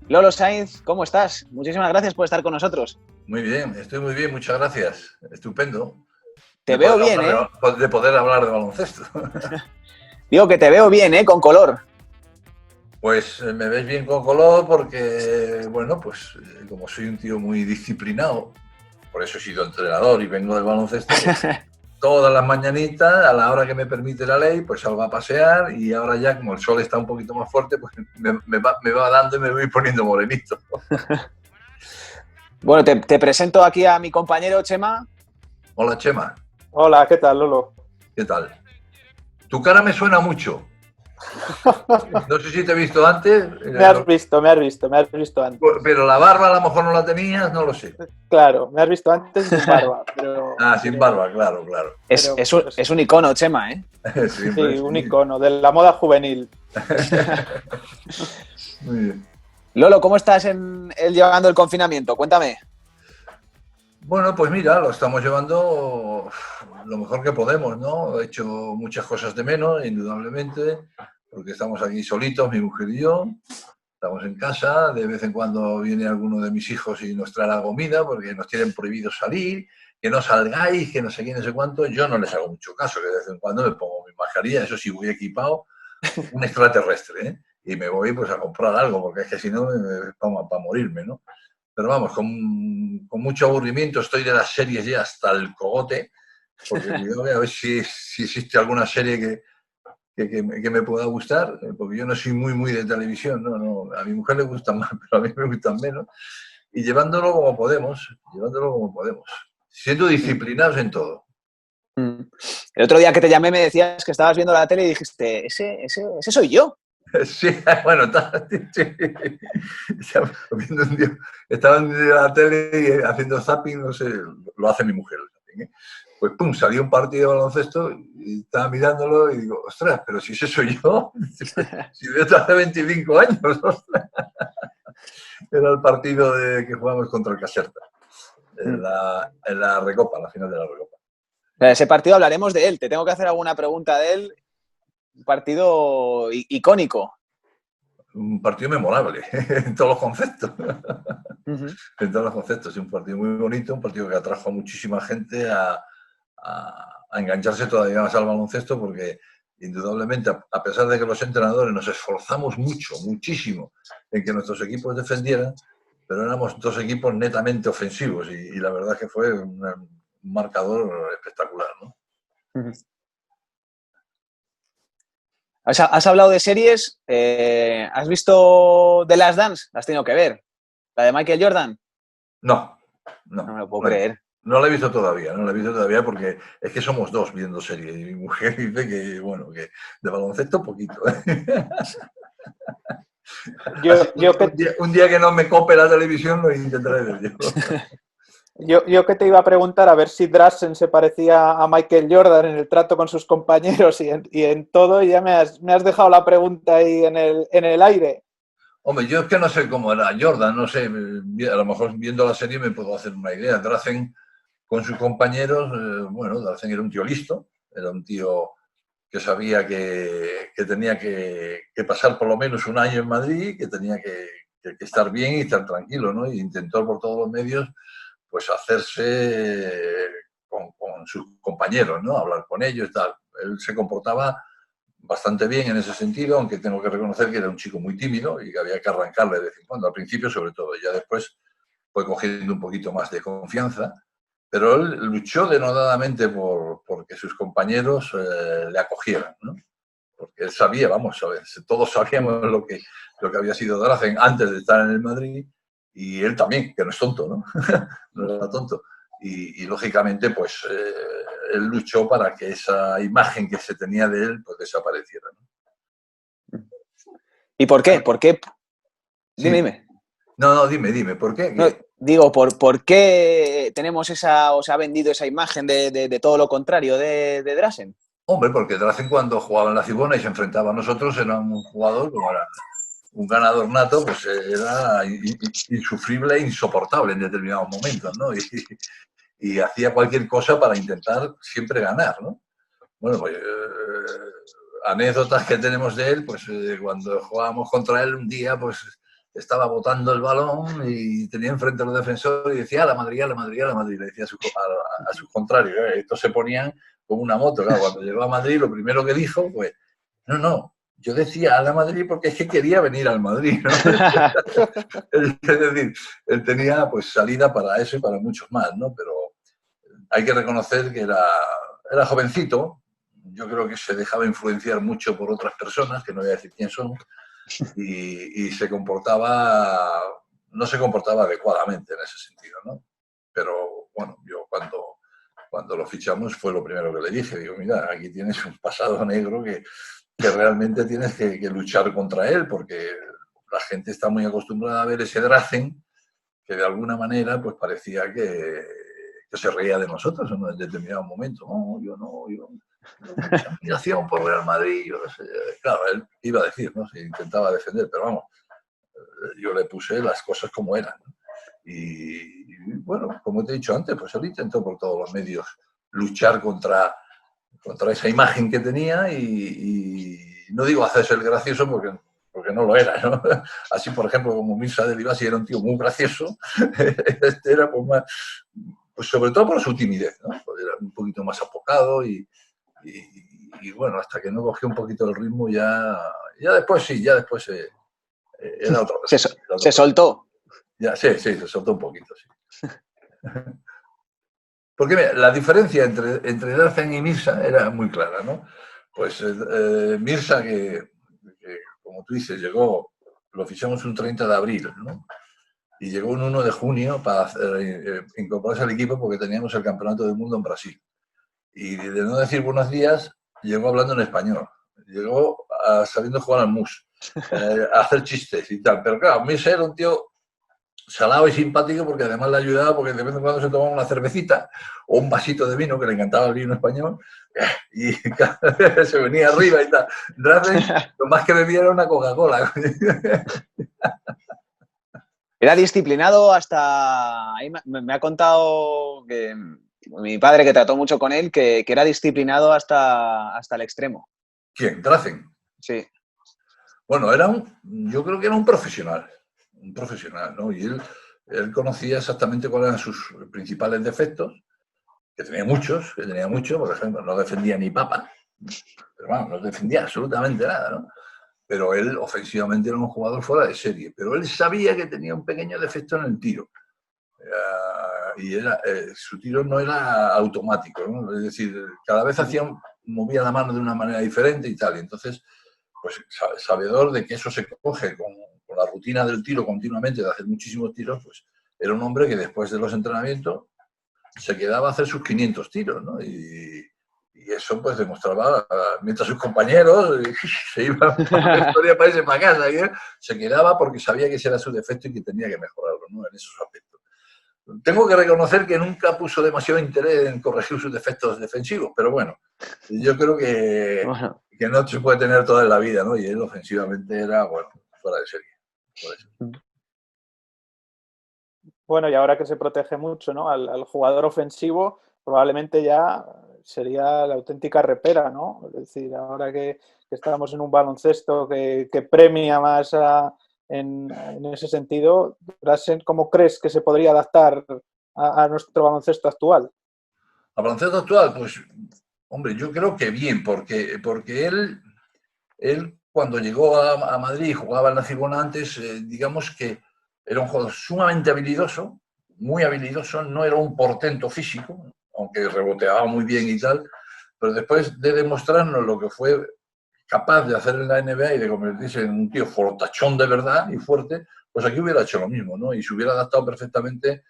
Lolo Sainz, ¿cómo estás? Muchísimas gracias por estar con nosotros. Muy bien, estoy muy bien, muchas gracias. Estupendo. Te veo bien, ¿eh? De poder hablar de baloncesto. Digo que te veo bien, ¿eh? Con color. Pues me ves bien con color porque, bueno, pues como soy un tío muy disciplinado, por eso he sido entrenador y vengo del baloncesto, pues, todas las mañanitas, a la hora que me permite la ley, pues salgo a pasear y ahora ya como el sol está un poquito más fuerte, pues me va dando y me voy poniendo morenito. Bueno, te presento aquí a mi compañero Chema. Hola, Chema. Hola, ¿qué tal, Lolo? ¿Qué tal? Tu cara me suena mucho. No sé si te he visto antes. Me has visto antes. Pero la barba a lo mejor no la tenías, no lo sé. Claro, me has visto antes sin barba. Pero, sin barba, claro. Es un icono, Chema, ¿eh? Sí, un icono de la moda juvenil. Muy bien. Lolo, ¿cómo estás llevando el confinamiento? Cuéntame. Bueno, pues mira, lo estamos llevando lo mejor que podemos, ¿no? He hecho muchas cosas de menos, indudablemente, porque estamos aquí solitos, mi mujer y yo. Estamos en casa, de vez en cuando viene alguno de mis hijos y nos trae la comida, porque nos tienen prohibido salir, que no salgáis, que no sé quién, no sé cuánto. Yo no les hago mucho caso, que de vez en cuando me pongo mi mascarilla, eso sí, voy equipado, un extraterrestre, ¿eh? Y me voy pues a comprar algo, porque es que si no me pongo para morirme, ¿no? Pero vamos, con mucho aburrimiento, estoy de las series ya hasta el cogote, porque digo, a ver si existe alguna serie que me pueda gustar, porque yo no soy muy de televisión, no, a mi mujer le gustan más, pero a mí me gustan menos, y llevándolo como podemos, siendo disciplinados en todo. El otro día que te llamé me decías que estabas viendo la tele y dijiste, ese soy yo. Sí, bueno, estaba viendo la tele y haciendo zapping, no sé, lo hace mi mujer. ¿Eh? Pues pum, salió un partido de baloncesto y estaba mirándolo y digo, ostras, pero si ese soy yo, si de esto hace 25 años, ostras. Era el partido que jugamos contra el Caserta, en la Recopa, la final de la Recopa. Ese partido hablaremos de él, te tengo que hacer alguna pregunta de él. Un partido icónico. Un partido memorable en todos los conceptos. Uh-huh. En todos los conceptos. Un partido muy bonito, un partido que atrajo a muchísima gente a engancharse todavía más al baloncesto, porque indudablemente, a pesar de que los entrenadores nos esforzamos muchísimo en que nuestros equipos defendieran, pero éramos dos equipos netamente ofensivos y la verdad que fue un marcador espectacular, ¿no? Uh-huh. Has hablado de series. ¿Has visto The Last Dance? ¿La has tenido que ver? ¿La de Michael Jordan? No. No me lo puedo creer. No la he visto todavía, porque es que somos dos viendo series y mi mujer dice que, bueno, que de baloncesto poquito. Un día que no me cope la televisión lo intentaré ver yo. Yo que te iba a preguntar a ver si Drazen se parecía a Michael Jordan en el trato con sus compañeros y en todo, y ya me has dejado la pregunta ahí en el aire. Hombre, yo es que no sé cómo era Jordan, no sé, a lo mejor viendo la serie me puedo hacer una idea. Drazen con sus compañeros, bueno, Drazen era un tío listo, era un tío que sabía que tenía que pasar por lo menos un año en Madrid, que tenía que estar bien y estar tranquilo, ¿no? Y intentó por todos los medios pues hacerse con sus compañeros, ¿no? Hablar con ellos, tal. Él se comportaba bastante bien en ese sentido, aunque tengo que reconocer que era un chico muy tímido y que había que arrancarle de vez en cuando, al principio sobre todo, ya después fue cogiendo un poquito más de confianza, pero él luchó denodadamente porque sus compañeros le acogieran, ¿no? Porque él sabía, todos sabíamos lo que había sido Drazen antes de estar en el Madrid, y él también, que no es tonto, ¿no? No era tonto. Y lógicamente, pues, él luchó para que esa imagen que se tenía de él, pues, desapareciera, ¿no? ¿Y por qué? ¿Por qué? Sí. Dime. No, dime, ¿por qué? No, digo, ¿por qué tenemos o se ha vendido esa imagen de todo lo contrario de Drazen? Hombre, porque Drazen cuando jugaba en la Cibona y se enfrentaba a nosotros era un jugador, como era un ganador nato, pues era insufrible e insoportable en determinados momentos, ¿no? Y hacía cualquier cosa para intentar siempre ganar, ¿no? Bueno, pues anécdotas que tenemos de él, pues cuando jugábamos contra él un día, pues estaba botando el balón y tenía enfrente a los defensores y decía, a la Madrid, a la Madrid, a la Madrid. Le decía a sus contrarios. Estos se ponían como una moto. Claro, cuando llegó a Madrid, lo primero que dijo, pues, no, yo decía a la Madrid porque es que quería venir al Madrid, ¿no? Es decir, él tenía pues salida para eso y para muchos más, ¿no? Pero hay que reconocer que era jovencito. Yo creo que se dejaba influenciar mucho por otras personas, que no voy a decir quién son, y no se comportaba adecuadamente en ese sentido, ¿no? Pero bueno, yo cuando lo fichamos fue lo primero que le dije. Digo, mira, aquí tienes un pasado negro que realmente tienes que luchar contra él, porque la gente está muy acostumbrada a ver ese Drazen que de alguna manera pues parecía que se reía de nosotros en determinado momento. No, yo mucha admiración por Real Madrid. Yo no sé. Claro, él iba a decir, ¿no? Se intentaba defender, pero vamos, yo le puse las cosas como eran, ¿no? Y bueno, como te he dicho antes, pues él intentó por todos los medios luchar contra esa imagen que tenía y no digo hacerse el gracioso porque no lo era, ¿no? Así, por ejemplo, como Mirza de Livasi era un tío muy gracioso, este era pues más, pues sobre todo por su timidez, ¿no? Pues era un poquito más apocado y bueno, hasta que no cogió un poquito el ritmo ya después era otra cosa. Se soltó. Ya, sí, se soltó un poquito, sí. Porque mira, la diferencia entre Drazen y Mirza era muy clara, ¿no? Pues Mirza, que como tú dices, lo fichamos un 30 de abril, ¿no? Y llegó un 1 de junio para incorporarse al equipo porque teníamos el Campeonato del Mundo en Brasil. Y de no decir buenos días, llegó hablando en español. Llegó sabiendo jugar al mus, a hacer chistes y tal. Pero claro, Mirza era un tío salado y simpático porque además le ayudaba porque de vez en cuando se tomaba una cervecita o un vasito de vino, que le encantaba el vino español, y se venía arriba y tal. Drazen, lo más que bebía era una Coca-Cola. Era disciplinado hasta... Me ha contado que mi padre, que trató mucho con él, que era disciplinado hasta el extremo. ¿Quién? ¿Drazen? Sí. Bueno, yo creo que era un profesional, ¿no? Y él conocía exactamente cuáles eran sus principales defectos, que tenía muchos, por ejemplo, no defendía ni papa, pero bueno, no defendía absolutamente nada, ¿no? Pero él ofensivamente era un jugador fuera de serie, pero él sabía que tenía un pequeño defecto en el tiro. Y su tiro no era automático, ¿no? Es decir, cada vez movía la mano de una manera diferente y tal, y entonces pues sabedor de que eso se coge con la rutina del tiro continuamente, de hacer muchísimos tiros, pues era un hombre que después de los entrenamientos se quedaba a hacer sus 500 tiros, ¿no? Y eso pues demostraba, mientras sus compañeros se iban para historia para irse para casa, y él se quedaba porque sabía que ese era su defecto y que tenía que mejorarlo, ¿no? En esos aspectos. Tengo que reconocer que nunca puso demasiado interés en corregir sus defectos defensivos, pero bueno, yo creo que no se puede tener toda en la vida, ¿no? Y él ofensivamente era, bueno, fuera de serie. Bueno, y ahora que se protege mucho, ¿no? Al jugador ofensivo, probablemente ya sería la auténtica repera, ¿no? Es decir, ahora que estamos en un baloncesto que premia más en ese sentido, ¿cómo crees que se podría adaptar a nuestro baloncesto actual? ¿Al baloncesto actual? Pues, hombre, yo creo que bien, porque él cuando llegó a Madrid, jugaba en la Cibona antes, digamos que era un jugador sumamente habilidoso, muy habilidoso, no era un portento físico, aunque reboteaba muy bien y tal, pero después de demostrarnos lo que fue capaz de hacer en la NBA y de convertirse en un tío fortachón de verdad y fuerte, pues aquí hubiera hecho lo mismo, ¿no? Y se hubiera adaptado perfectamente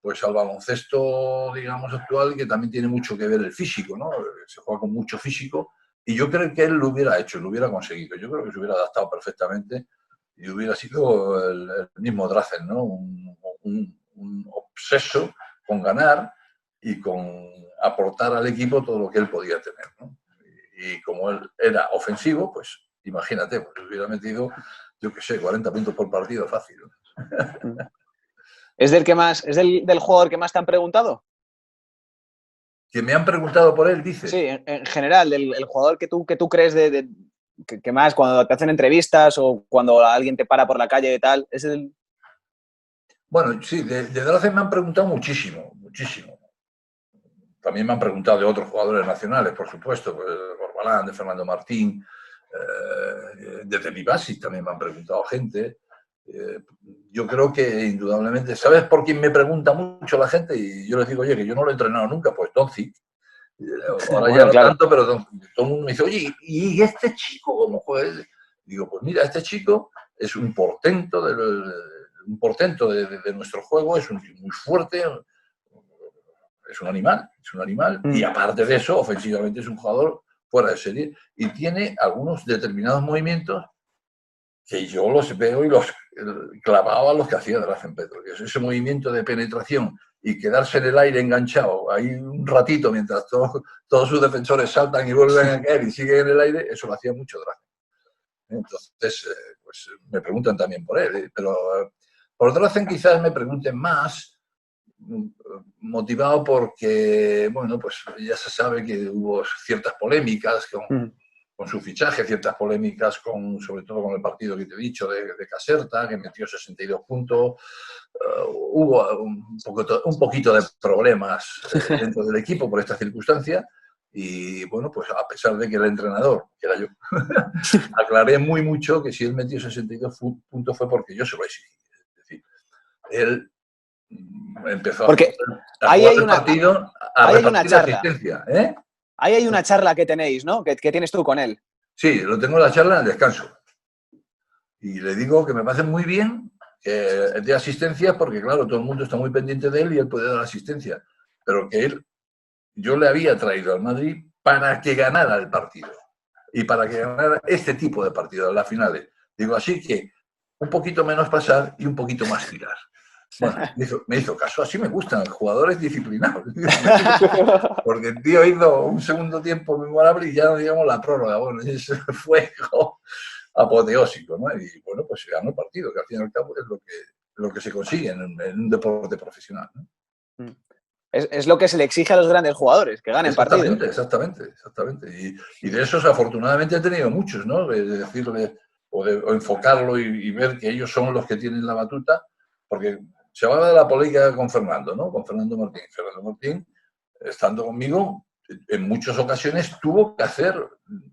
pues al baloncesto, digamos, actual, que también tiene mucho que ver el físico, ¿no? Se juega con mucho físico y yo creo que él lo hubiera hecho, lo hubiera conseguido. Yo creo que se hubiera adaptado perfectamente y hubiera sido el mismo Drazen, ¿no? Un obseso con ganar y con aportar al equipo todo lo que él podía tener, ¿no? Y como él era ofensivo, pues imagínate, pues hubiera metido, yo qué sé, 40 puntos por partido fácil, ¿no? ¿Es del jugador que más te han preguntado? Que me han preguntado por él, dice. Sí, en general, el jugador que tú crees de que más cuando te hacen entrevistas o cuando alguien te para por la calle y tal? ¿Es el...? Bueno, sí, de Drazen me han preguntado muchísimo, muchísimo. También me han preguntado de otros jugadores nacionales, por supuesto, pues, de Corbalán, de Fernando Martín, de Telibasi también me han preguntado gente. Yo creo que indudablemente, ¿sabes por quién me pregunta mucho la gente? Y yo les digo, oye, que yo no lo he entrenado nunca, pues Doncic. Ahora Bueno, ya no claro. tanto, pero todo el mundo me dice, oye, ¿y este chico cómo juega? Digo, pues mira, este chico es un portento de nuestro juego, es un tío muy fuerte, es un animal, y aparte de eso, ofensivamente es un jugador fuera de serie, y tiene algunos determinados movimientos que yo los veo y los clavaba a los que hacía Drazen Petrov, que es ese movimiento de penetración y quedarse en el aire enganchado ahí un ratito mientras todos sus defensores saltan y vuelven a caer y siguen en el aire, eso lo hacía mucho Drazen. Entonces, pues me preguntan también por él, pero por Drazen quizás me pregunten más, motivado porque, bueno, pues ya se sabe que hubo ciertas polémicas con su fichaje, ciertas polémicas sobre todo con el partido que te he dicho de Caserta, que metió 62 puntos. Hubo un poquito de problemas dentro del equipo por esta circunstancia. Y bueno, pues a pesar de que el entrenador, que era yo, aclaré muy mucho que si él metió 62 puntos fue porque yo se lo exigí. Es decir, él empezó porque a jugar el partido, a repartir asistencia. Ahí hay una charla que tenéis, ¿no? Que tienes tú con él. Sí, lo tengo en la charla en el descanso. Y le digo que me parece muy bien que dé asistencia porque, claro, todo el mundo está muy pendiente de él y él puede dar asistencia. Pero que yo le había traído al Madrid para que ganara el partido. Y para que ganara este tipo de partidos, las finales. Digo, así que un poquito menos pasar y un poquito más tirar. Bueno, me hizo caso. Así me gustan jugadores disciplinados. Porque el tío hizo un segundo tiempo memorable y ya no digamos la prórroga. Bueno, eso fue apoteósico, ¿no? Y bueno, pues se ganó el partido, que al fin y al cabo es lo que se consigue en un deporte profesional, ¿no? Es lo que se le exige a los grandes jugadores, que ganen partidos. Exactamente. Y de esos, afortunadamente, he tenido muchos, ¿no? De decirle o enfocarlo y ver que ellos son los que tienen la batuta, porque se hablaba de la polémica con Fernando, ¿no? Con Fernando Martín. Fernando Martín, estando conmigo, en muchas ocasiones tuvo que hacer,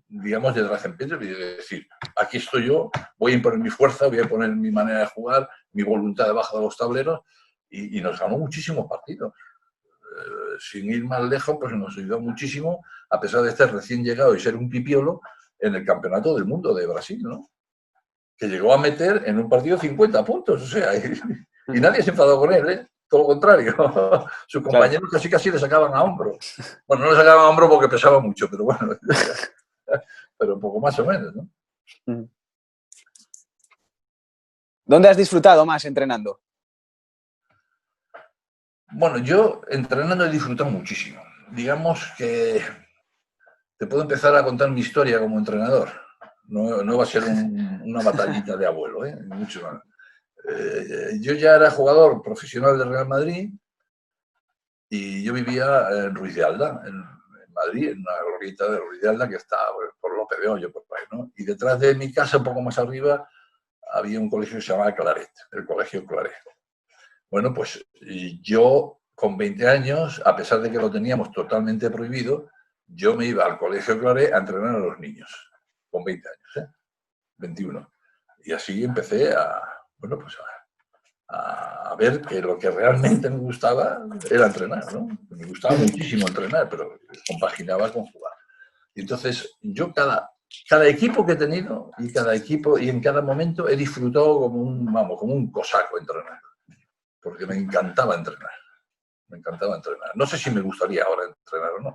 digamos, de Drazen Petrov y de decir, aquí estoy yo, voy a imponer mi fuerza, voy a poner mi manera de jugar, mi voluntad debajo de los tableros, y nos ganó muchísimos partidos. Sin ir más lejos, pues nos ayudó muchísimo, a pesar de estar recién llegado y ser un pipiolo, en el Campeonato del Mundo de Brasil, ¿no? Que llegó a meter en un partido 50 puntos, o sea, y nadie se enfadó con él, ¿eh? Todo lo contrario. Sus compañeros casi le sacaban a hombro. Bueno, no le sacaban a hombro porque pesaba mucho, pero bueno, pero un poco más o menos, ¿no? ¿Dónde has disfrutado más entrenando? Bueno, yo entrenando he disfrutado muchísimo. Digamos que te puedo empezar a contar mi historia como entrenador. No va a ser una batallita de abuelo, ¿eh? Mucho más. Yo ya era jugador profesional del Real Madrid y yo vivía en Ruiz de Alda, en Madrid, en una glorieta de Ruiz de Alda que está por López de Hoyo, por ahí, ¿no? Y detrás de mi casa, un poco más arriba, había un colegio que se llamaba Claret, el Colegio Claret. Bueno, pues yo con 20 años, a pesar de que lo teníamos totalmente prohibido, yo me iba al Colegio Claret a entrenar a los niños, con 20 años, 21. Y así empecé a ver que lo que realmente me gustaba era entrenar, ¿no? Me gustaba muchísimo entrenar, pero compaginaba con jugar. Y entonces yo cada equipo que he tenido y cada equipo y en cada momento he disfrutado como un cosaco entrenando, porque me encantaba entrenar. No sé si me gustaría ahora entrenar o no.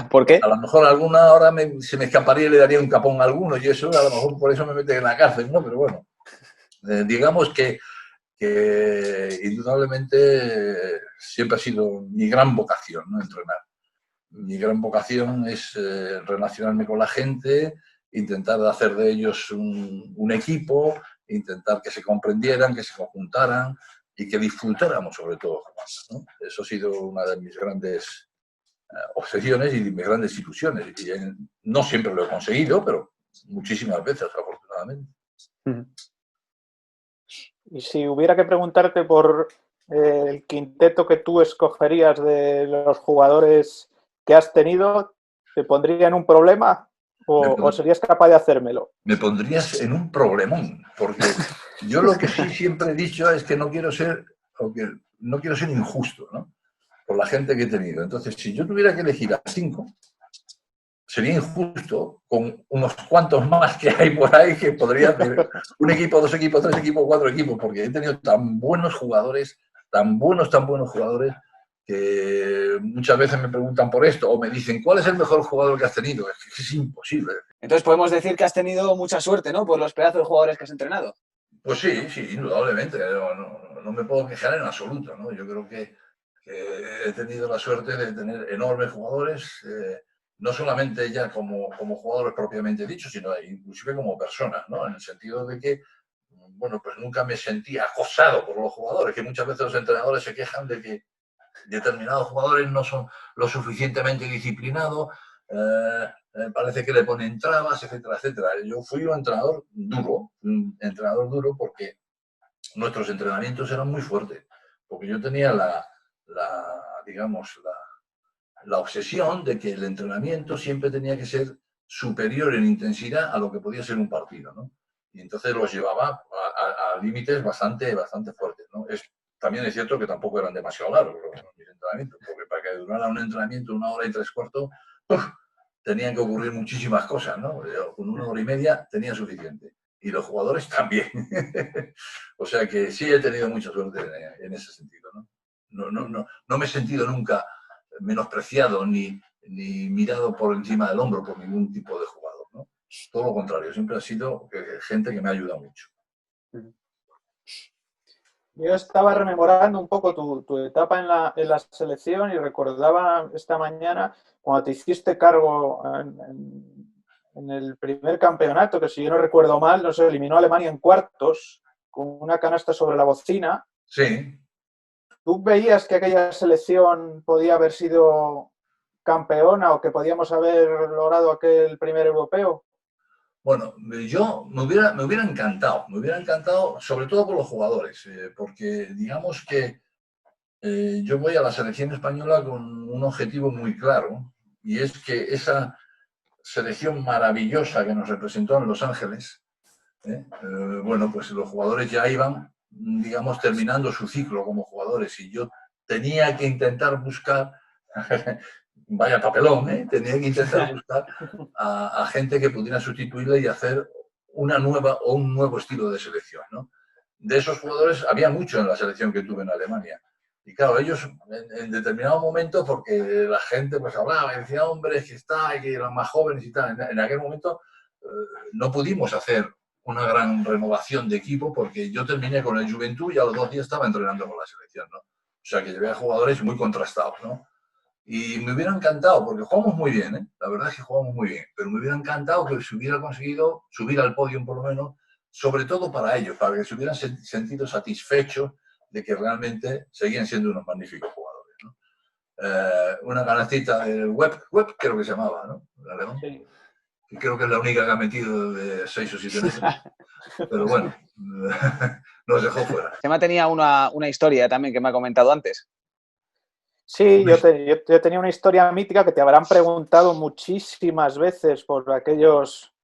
¿Por qué? A lo mejor alguna hora se me escaparía y le daría un capón a alguno y eso a lo mejor por eso me meten en la cárcel, ¿no? Pero bueno, digamos que indudablemente siempre ha sido mi gran vocación, ¿no? Entrenar. Mi gran vocación es relacionarme con la gente, intentar hacer de ellos un equipo, intentar que se comprendieran, que se conjuntaran y que disfrutáramos sobre todo jugando, ¿no? Eso ha sido una de mis grandes obsesiones y de mis grandes ilusiones. Y no siempre lo he conseguido, pero muchísimas veces, afortunadamente. Y si hubiera que preguntarte por el quinteto que tú escogerías de los jugadores que has tenido, ¿te pondría en un problema o serías capaz de hacérmelo? Me pondrías en un problemón, porque yo lo que sí siempre he dicho es que no quiero ser injusto, ¿no? Por la gente que he tenido. Entonces, si yo tuviera que elegir a 5, sería injusto con unos cuantos más que hay por ahí que podría tener un equipo, 2 equipos, 3 equipos, 4 equipos, porque he tenido tan buenos jugadores, tan buenos jugadores, que muchas veces me preguntan por esto o me dicen, ¿cuál es el mejor jugador que has tenido? Es imposible. Entonces podemos decir que has tenido mucha suerte, ¿no? Por los pedazos de jugadores que has entrenado. Pues sí, indudablemente. No me puedo quejar en absoluto, ¿no? Yo creo que he tenido la suerte de tener enormes jugadores, no solamente ya como jugadores propiamente dichos, sino inclusive como personas, ¿no? En el sentido de que, bueno, pues nunca me sentí acosado por los jugadores, que muchas veces los entrenadores se quejan de que determinados jugadores no son lo suficientemente disciplinados, parece que le ponen trabas, etcétera, etcétera. Yo fui un entrenador duro porque nuestros entrenamientos eran muy fuertes, porque yo tenía la obsesión de que el entrenamiento siempre tenía que ser superior en intensidad a lo que podía ser un partido, ¿no? Y entonces los llevaba a límites bastante fuertes, ¿no? También es cierto que tampoco eran demasiado largos mis entrenamientos, porque para que durara un entrenamiento 1 hora y 3/4, tenían que ocurrir muchísimas cosas, ¿no? Con 1 hora y media tenía suficiente. Y los jugadores también. O sea que sí he tenido mucha suerte en ese sentido, ¿no? No me he sentido nunca menospreciado ni mirado por encima del hombro por ningún tipo de jugador, ¿no? Todo lo contrario, siempre ha sido gente que me ha ayudado mucho. Yo estaba rememorando un poco tu etapa en la selección y recordaba esta mañana cuando te hiciste cargo en el primer campeonato, que si yo no recuerdo mal, nos eliminó a Alemania en cuartos con una canasta sobre la bocina. Sí. ¿Tú veías que aquella selección podía haber sido campeona o que podíamos haber logrado aquel primer europeo? Bueno, yo me hubiera encantado, sobre todo por los jugadores, porque digamos que yo voy a la selección española con un objetivo muy claro, y es que esa selección maravillosa que nos representó en Los Ángeles, bueno, pues los jugadores ya iban, digamos, terminando su ciclo como jugadores, y yo tenía que intentar buscar vaya papelón, tenía que intentar buscar a gente que pudiera sustituirle y hacer una nueva o un nuevo estilo de selección, ¿no? De esos jugadores había mucho en la selección que tuve en Alemania. Y claro, ellos en determinado momento, porque la gente pues hablaba y decía, hombre, que que eran más jóvenes y tal, en aquel momento no pudimos hacer una gran renovación de equipo porque yo terminé con el Juventud y a los 2 días estaba entrenando con la selección, ¿no? O sea que llevé a jugadores muy contrastados, ¿no? Y me hubiera encantado, porque jugamos muy bien, ¿eh? La verdad es que jugamos muy bien, pero me hubiera encantado que se hubiera conseguido subir al podio por lo menos, sobre todo para ellos, para que se hubieran sentido satisfechos de que realmente seguían siendo unos magníficos jugadores, ¿no? Una canastita del Web creo que se llamaba, ¿no? El alemán. Sí. Que creo que es la única que ha metido de 6 o 7 metros. Pero bueno, nos dejó fuera. Chema tenía una historia también que me ha comentado antes. Sí, yo tenía una historia mítica que te habrán preguntado muchísimas veces por aquellos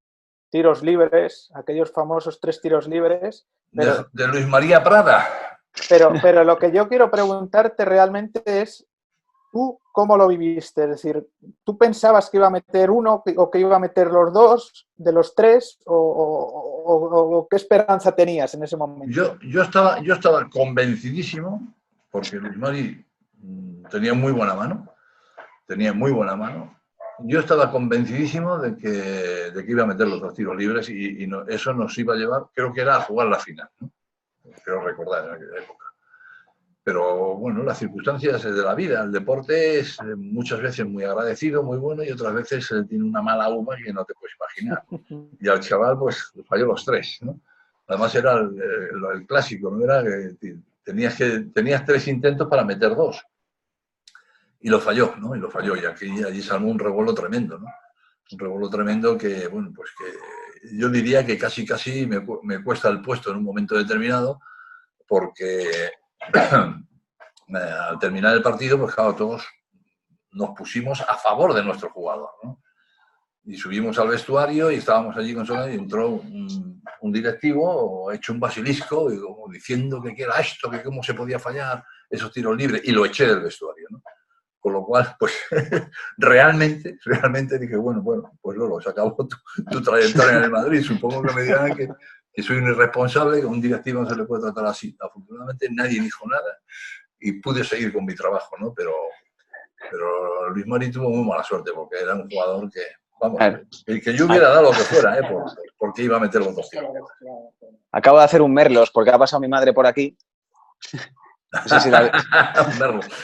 tiros libres, aquellos famosos 3 tiros libres. Pero, de Luis María Prada. Pero lo que yo quiero preguntarte realmente es, ¿tú cómo lo viviste? Es decir, ¿tú pensabas que iba a meter uno o que iba a meter los 2 de los 3? ¿O qué esperanza tenías en ese momento? Yo estaba convencidísimo, porque Luis Mari tenía muy buena mano. Yo estaba convencidísimo de que iba a meter los 2 tiros libres y eso nos iba a llevar, creo que era a jugar la final, ¿no? Creo recordar en aquella época. Pero bueno, las circunstancias de la vida, el deporte es muchas veces muy agradecido, muy bueno, y otras veces tiene una mala uva que no te puedes imaginar. Y al chaval pues falló los 3, ¿no? Además era el clásico, ¿no? Era que tenías 3 intentos para meter 2. Y lo falló, ¿no? Y allí se armó un revuelo tremendo, ¿no? Un revuelo tremendo que, bueno, pues que yo diría que casi me cuesta el puesto en un momento determinado, porque al terminar el partido, pues claro, todos nos pusimos a favor de nuestro jugador, ¿no? Y subimos al vestuario y estábamos allí con Sola y entró un directivo hecho un basilisco y como diciendo que era esto, que cómo se podía fallar esos tiros libres, y lo eché del vestuario, ¿no? Con lo cual, pues realmente dije, bueno, pues Lolo, se acabó tu trayectoria en el Madrid. Supongo que me dirán que soy un irresponsable, que a un directivo no se le puede tratar así. Afortunadamente nadie dijo nada y pude seguir con mi trabajo, ¿no? Pero Luis Mari tuvo muy mala suerte porque era un jugador que, vamos, Claro. que yo hubiera dado lo que fuera, porque iba a meter los 2 tiros. Acabo de hacer un Merlos porque ha pasado mi madre por aquí. No sé si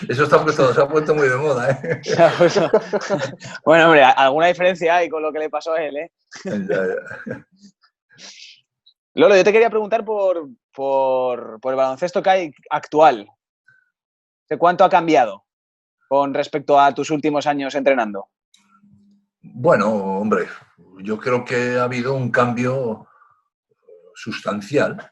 Eso se ha puesto muy de moda, ¿eh? Bueno, hombre, alguna diferencia hay con lo que le pasó a él, ¿eh? Ya. Lolo, yo te quería preguntar por el baloncesto que hay actual. ¿Cuánto ha cambiado con respecto a tus últimos años entrenando? Bueno, hombre, yo creo que ha habido un cambio sustancial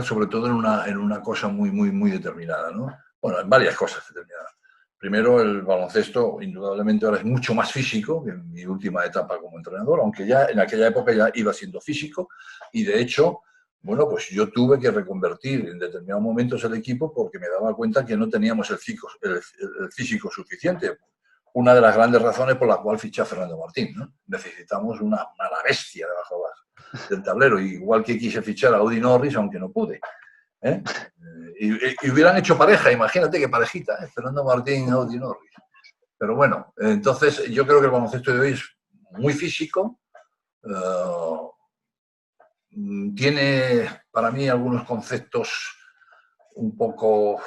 sobre todo en una cosa muy determinada, ¿no? Bueno, en varias cosas determinadas. Primero, el baloncesto, indudablemente, ahora es mucho más físico que en mi última etapa como entrenador, aunque ya en aquella época ya iba siendo físico, y de hecho, bueno, pues yo tuve que reconvertir en determinados momentos el equipo porque me daba cuenta que no teníamos el físico suficiente. Una de las grandes razones por la cual fiché a Fernando Martín, ¿no? Necesitamos una bestia debajo del tablero, igual que quise fichar a Audi Norris, aunque no pude, ¿eh? Y hubieran hecho pareja, imagínate qué parejita, ¿eh? Fernando Martín y Audi Norris. Pero bueno, entonces yo creo que el baloncesto de hoy es muy físico, tiene para mí algunos conceptos un poco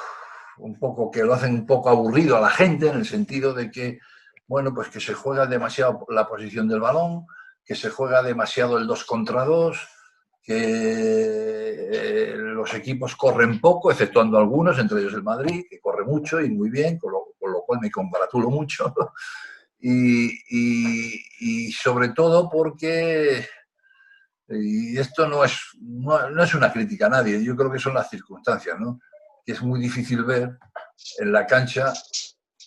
que lo hacen un poco aburrido a la gente, en el sentido de que, bueno, pues que se juega demasiado la posición del balón, que se juega demasiado el 2 contra 2, que los equipos corren poco, exceptuando algunos, entre ellos el Madrid, que corre mucho y muy bien, con lo cual me congratulo mucho. Y sobre todo porque, y esto no es una crítica a nadie, yo creo que son las circunstancias, ¿no? Que es muy difícil ver en la cancha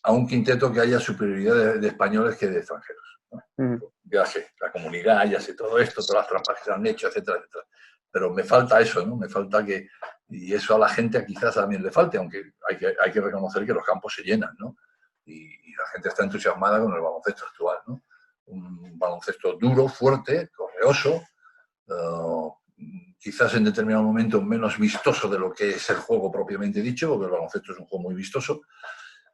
a un quinteto que haya superioridad de españoles que de extranjeros, ¿no? Ya sé, la comunidad, ya sé todo esto, todas las trampas que se han hecho, etcétera, etcétera. Pero me falta eso, ¿no? Me falta que, y eso a la gente quizás también le falte, aunque hay que reconocer que los campos se llenan, ¿no? Y la gente está entusiasmada con el baloncesto actual, ¿no? Un baloncesto duro, fuerte, correoso, quizás en determinado momento menos vistoso de lo que es el juego propiamente dicho, porque el baloncesto es un juego muy vistoso,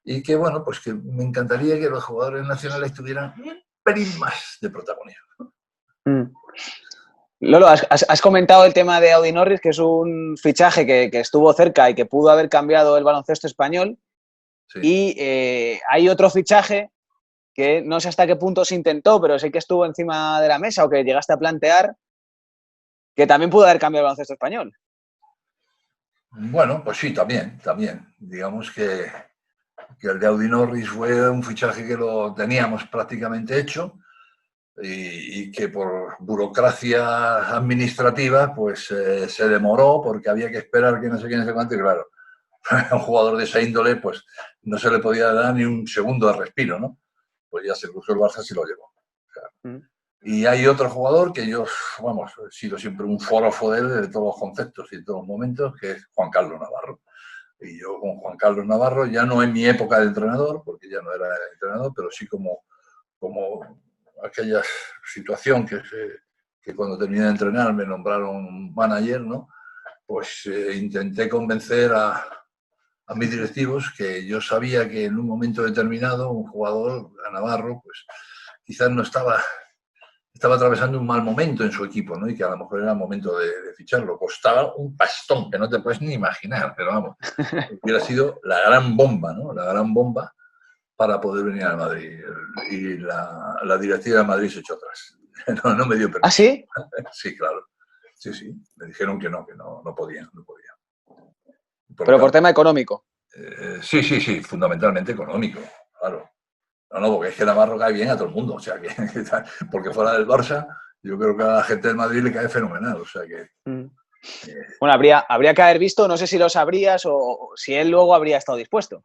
y que, bueno, pues que me encantaría que los jugadores nacionales tuvieran un pelín más de protagonismo. Lolo, has comentado el tema de Audi Norris, que es un fichaje que estuvo cerca y que pudo haber cambiado el baloncesto español. Sí. Y hay otro fichaje que no sé hasta qué punto se intentó, pero sé que estuvo encima de la mesa o que llegaste a plantear, que también pudo haber cambiado el baloncesto español. Bueno, pues sí, también. Digamos que el de Audi Norris fue un fichaje que lo teníamos prácticamente hecho y que por burocracia administrativa pues se demoró porque había que esperar que no sé quién, no sé cuánto, y claro, a un jugador de esa índole pues no se le podía dar ni un segundo de respiro, ¿no? Pues ya se cruzó el Barça y lo llevó. Claro. Y hay otro jugador que yo, vamos, he sido siempre un forofo de él, de todos los conceptos y de todos los momentos, que es Juan Carlos Navarro. Y yo con Juan Carlos Navarro, ya no en mi época de entrenador, porque ya no era entrenador, pero sí como aquella situación que cuando terminé de entrenar me nombraron manager, ¿no? Pues intenté convencer a mis directivos que yo sabía que en un momento determinado un jugador, a Navarro, pues quizás no estaba atravesando un mal momento en su equipo, ¿no? Y que a lo mejor era el momento de ficharlo. Costaba un pastón que no te puedes ni imaginar, pero vamos, hubiera sido la gran bomba, ¿no? La gran bomba para poder venir al Madrid. Y la directiva de Madrid se echó atrás. No me dio permiso. ¿Ah, sí? Sí, claro. Sí. Me dijeron que no podían. Pero por tema económico. Sí, fundamentalmente económico, claro. No, porque es que Navarro cae bien a todo el mundo, o sea que, porque fuera del Barça, yo creo que a la gente del Madrid le cae fenomenal, o sea que... Bueno, habría que haber visto, no sé si lo sabrías o si él luego habría estado dispuesto.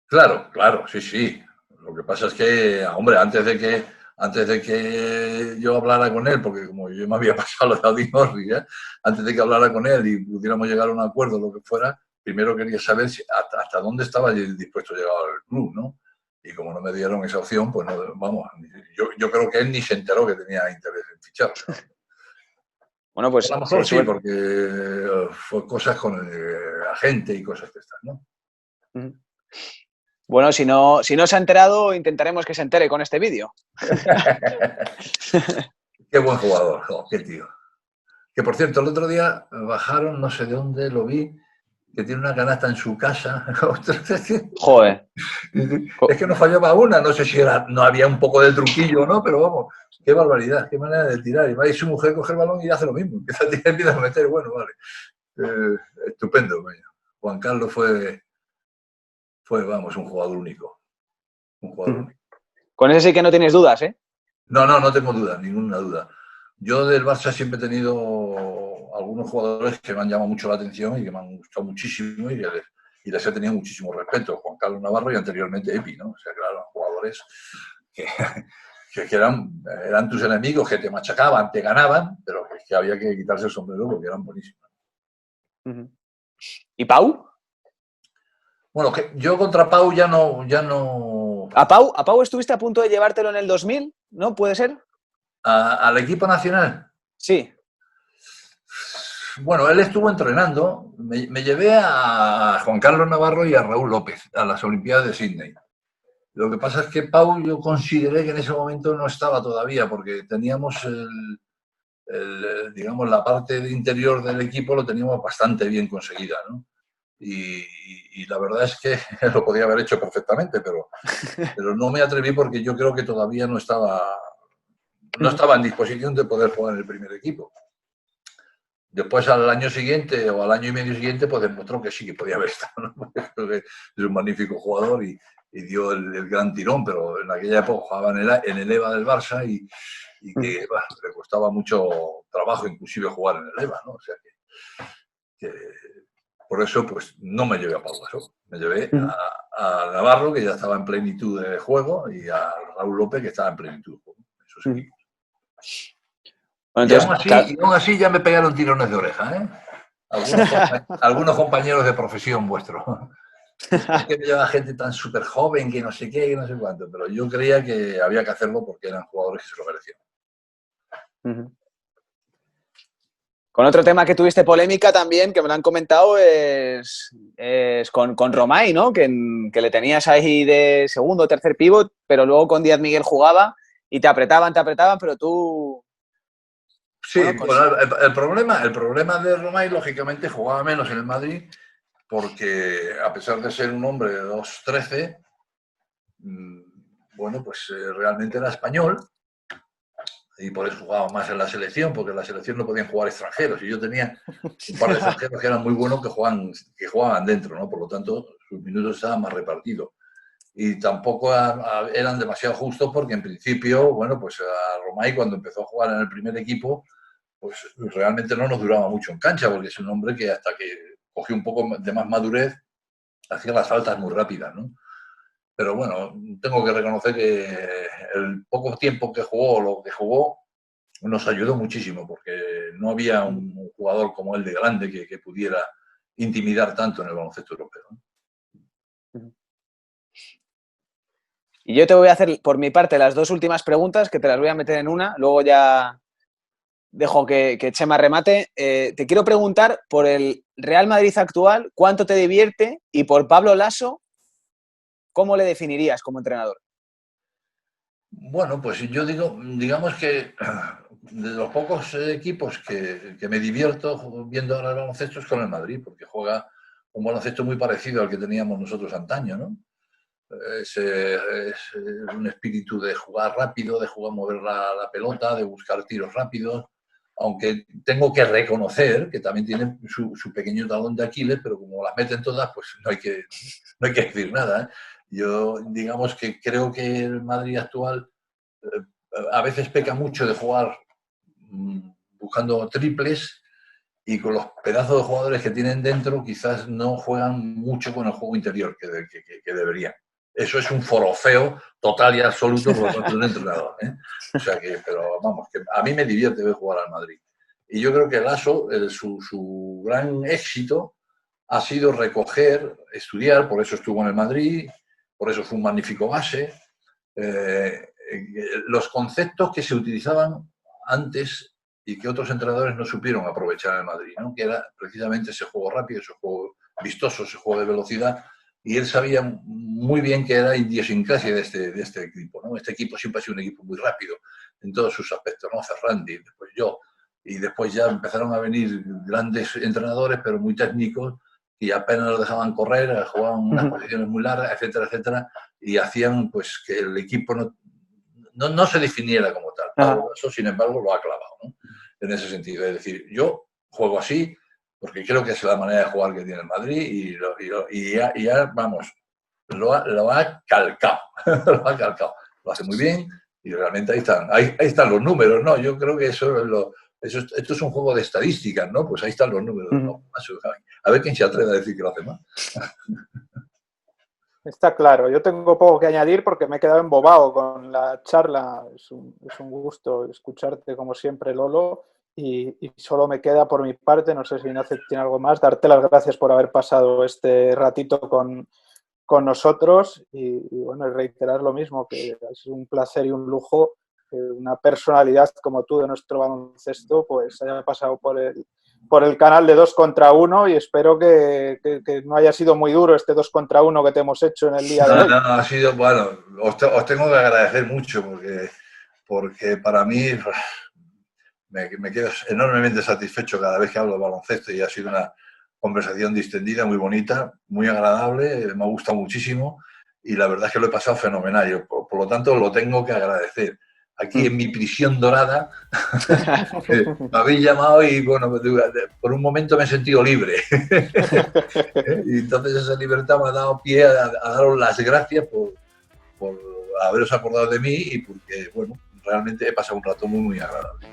Claro, sí. Lo que pasa es que, hombre, antes de que yo hablara con él, porque como yo me había pasado lo de Audi Norris, antes de que hablara con él y pudiéramos llegar a un acuerdo, lo que fuera, primero quería saber hasta dónde estaba dispuesto a llegar al club, ¿no? Y como no me dieron esa opción, pues no, vamos, yo creo que él ni se enteró que tenía interés en ficharlo, ¿no? Bueno, pues a lo mejor sí, porque fue cosas con el agente y cosas que están, ¿no? Bueno, si no se ha enterado, intentaremos que se entere con este vídeo. Qué buen jugador, qué tío. Que por cierto, el otro día bajaron, no sé de dónde lo vi, que tiene una canasta en su casa. Joder. Es que no fallaba una, no sé si no había un poco de truquillo o no, pero vamos, qué barbaridad, qué manera de tirar. Y va y su mujer coge el balón y hace lo mismo, empieza a tirar, empieza a meter, bueno, vale. Estupendo, coño. Juan Carlos fue, vamos, un jugador único. Un jugador único. Con ese sí que no tienes dudas, ¿eh? No tengo duda, ninguna duda. Yo del Barça siempre he tenido algunos jugadores que me han llamado mucho la atención y que me han gustado muchísimo y les he tenido muchísimo respeto. Juan Carlos Navarro y anteriormente Epi, ¿no? O sea, claro, jugadores que eran tus enemigos, que te machacaban, te ganaban, pero que había que quitarse el sombrero porque eran buenísimos. ¿Y Pau? Bueno, que yo contra Pau ya no... ¿A Pau estuviste a punto de llevártelo en el 2000? ¿No? ¿Puede ser? ¿Al equipo nacional? Sí. Bueno, él estuvo entrenando. Me llevé a Juan Carlos Navarro y a Raúl López a las Olimpiadas de Sydney. Lo que pasa es que Pau yo consideré que en ese momento no estaba todavía porque teníamos digamos, la parte interior del equipo lo teníamos bastante bien conseguida, ¿no? Y la verdad es que lo podía haber hecho perfectamente, pero no me atreví porque yo creo que todavía no estaba en disposición de poder jugar en el primer equipo. Después, al año siguiente o al año y medio siguiente, pues demostró que sí que podía haber estado, ¿no? Es un magnífico jugador y dio el gran tirón, pero en aquella época jugaba en el EVA del Barça y que bueno, le costaba mucho trabajo inclusive jugar en el EVA, ¿no? O sea que por eso pues no me llevé a Pau Gasol, me llevé a Navarro, que ya estaba en plenitud de juego, y a Raúl López, que estaba en plenitud de juego. Esos equipos. Bueno, entonces, y aún así ya me pegaron tirones de oreja, ¿eh? Algunos compañeros de profesión vuestros. Es que me lleva gente tan súper joven que no sé qué, que no sé cuánto, pero yo creía que había que hacerlo porque eran jugadores que se lo merecían. Con otro tema que tuviste polémica también, que me lo han comentado, es con Romay, ¿no? Que le tenías ahí de segundo o tercer pívot, pero luego con Díaz Miguel jugaba y te apretaban, pero tú... Sí, bueno, el problema de Romay, lógicamente, jugaba menos en el Madrid porque, a pesar de ser un hombre de 2'13", bueno, pues realmente era español y por eso jugaba más en la selección, porque en la selección no podían jugar extranjeros y yo tenía un par de extranjeros que eran muy buenos que jugaban dentro, ¿no? Por lo tanto, sus minutos estaban más repartidos. Y tampoco eran demasiado justos porque, en principio, bueno, pues a Romay, cuando empezó a jugar en el primer equipo, pues realmente no nos duraba mucho en cancha, porque es un hombre que hasta que cogió un poco de más madurez, hacía las faltas muy rápidas, ¿no? Pero bueno, tengo que reconocer que el poco tiempo que jugó, lo que jugó, nos ayudó muchísimo, porque no había un jugador como él de grande que pudiera intimidar tanto en el baloncesto europeo, ¿no? Y yo te voy a hacer, por mi parte, las dos últimas preguntas, que te las voy a meter en una, luego ya dejo que Chema remate. Te quiero preguntar por el Real Madrid actual, ¿cuánto te divierte? Y por Pablo Laso, ¿cómo le definirías como entrenador? Bueno, pues yo digamos que de los pocos equipos que me divierto viendo ahora el baloncesto es con el Madrid, porque juega un baloncesto muy parecido al que teníamos nosotros antaño, ¿no? Es un espíritu de jugar rápido, de jugar, mover la pelota, de buscar tiros rápidos, aunque tengo que reconocer que también tiene su pequeño talón de Aquiles, pero como las meten todas, pues no hay que decir nada. Yo, digamos que creo que el Madrid actual a veces peca mucho de jugar buscando triples, y con los pedazos de jugadores que tienen dentro quizás no juegan mucho con el juego interior que deberían. Eso es un forofeo total y absoluto por parte de un entrenador, ¿eh? O sea que, pero vamos, que a mí me divierte ver jugar al Madrid. Y yo creo que Lasso, su gran éxito ha sido recoger, estudiar, por eso estuvo en el Madrid, por eso fue un magnífico base, los conceptos que se utilizaban antes y que otros entrenadores no supieron aprovechar en el Madrid, ¿no? Que era precisamente ese juego rápido, ese juego vistoso, ese juego de velocidad, y él sabía muy bien que era idiosincrasia de este equipo, ¿no? Este equipo siempre ha sido un equipo muy rápido en todos sus aspectos, ¿no? Ferrandi, después yo, y después ya empezaron a venir grandes entrenadores, pero muy técnicos, y apenas los dejaban correr, jugaban unas posiciones muy largas, etcétera, etcétera, y hacían pues que el equipo no se definiera como tal. Pablo Lasso, sin embargo, lo ha clavado, ¿no? En ese sentido. Es decir, yo juego así porque creo que es la manera de jugar que tiene el Madrid y ya vamos, lo ha calcado. Lo ha calcado. Lo hace muy bien y realmente ahí están los números, ¿no? Yo creo que esto es un juego de estadísticas, ¿no? Pues ahí están los números, ¿no? A ver quién se atreve a decir que lo hace mal. Está claro, yo tengo poco que añadir porque me he quedado embobado con la charla. Es un gusto escucharte como siempre, Lolo, y solo me queda por mi parte, no sé si Ignacio tiene algo más, darte las gracias por haber pasado este ratito con nosotros y bueno, reiterar lo mismo, que es un placer y un lujo que una personalidad como tú de nuestro baloncesto pues haya pasado por el canal de 2 contra 1 y espero que no haya sido muy duro este 2 contra 1 que te hemos hecho en el día de hoy. No, ha sido, bueno, os tengo que agradecer mucho porque para mí me quedo enormemente satisfecho cada vez que hablo de baloncesto y ha sido una conversación distendida, muy bonita, muy agradable, me ha gustado muchísimo y la verdad es que lo he pasado fenomenal. Por lo tanto, lo tengo que agradecer. Aquí en mi prisión dorada me habéis llamado y bueno, por un momento me he sentido libre. Y entonces esa libertad me ha dado pie a daros las gracias por haberos acordado de mí y porque, bueno, realmente he pasado un rato muy, muy agradable.